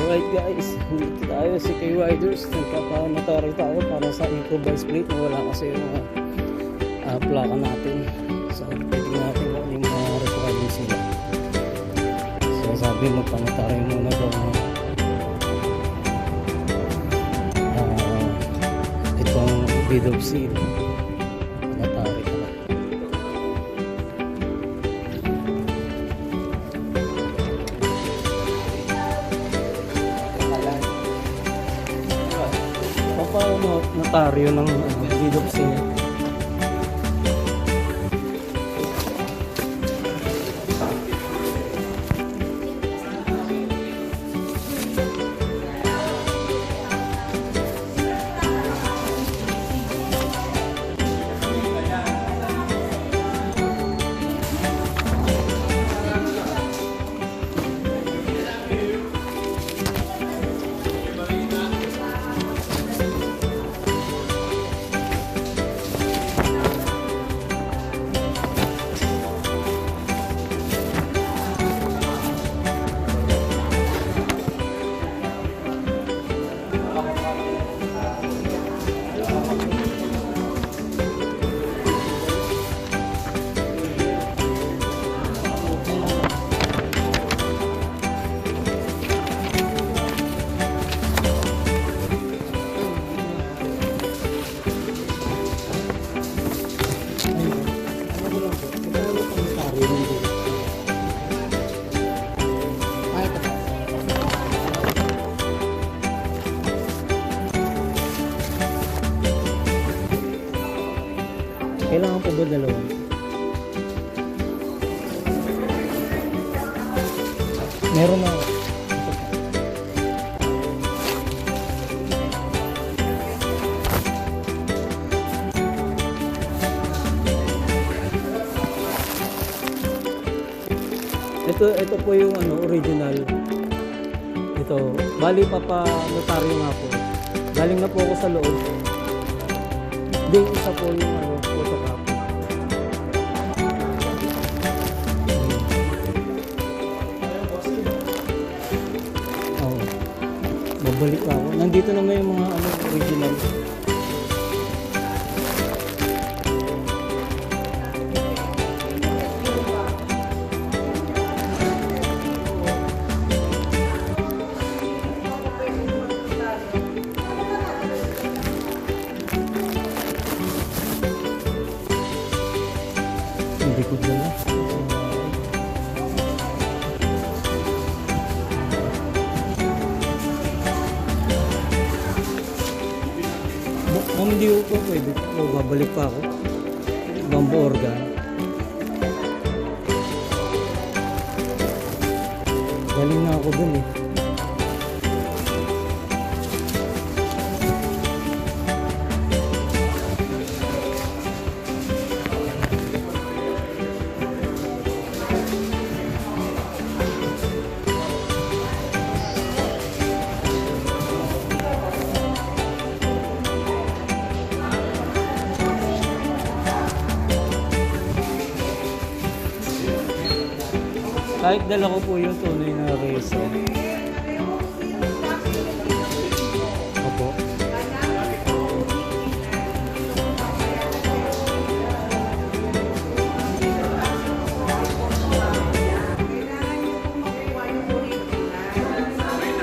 Alright guys, dito tayo si K Riders. Nagpapanotaryo tayo para sa improvised plate na wala kasi yung plaka natin. So titignan natin kung yung mga requirements nila. So sabi magpanotaryo muna itong bid of seal. Panotaryo ka na. Notaryo ng deed of sale. Kailangan po ba dalawa? Meron na. Ito po yung original. Ito, bali notaryo nga po. Galing na po ako sa loob. Ding isa po yung photocopy. Oh. Babalik ako. Nandito naman yung mga original. Likod na lang. Hindi ko pwede. Babalik pa ako. Bamboo organ. Galing na ako dun eh. Kahit dala ko po yung tunay na reso. Opo.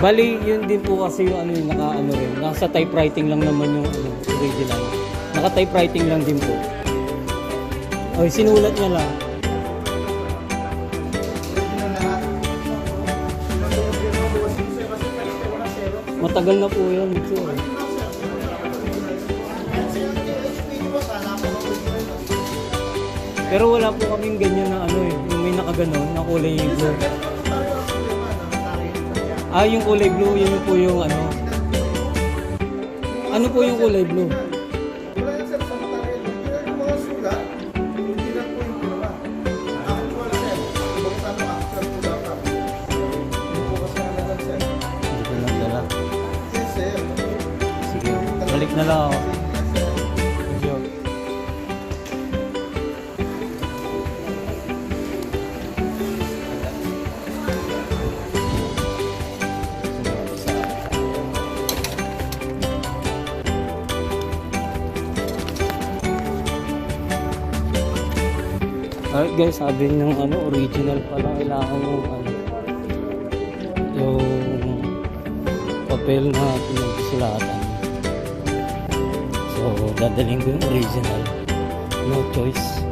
Bali, yun din po kasi yung yung rin. Nasa typewriting lang naman yung original. Naka-typewriting lang din po. Oy, sinulat niya lang. Matagal na po yun. Pero wala po kaming ganyan na yung may nakaganon na kulay blue. Yung kulay blue, yun po yung Ano po yung kulay blue? Balik na lang ako. Thank you. Alright guys, sabi ng original pala kailangan yung yung papel na pinagsulatan. So dadalhin ko yung original. No choice.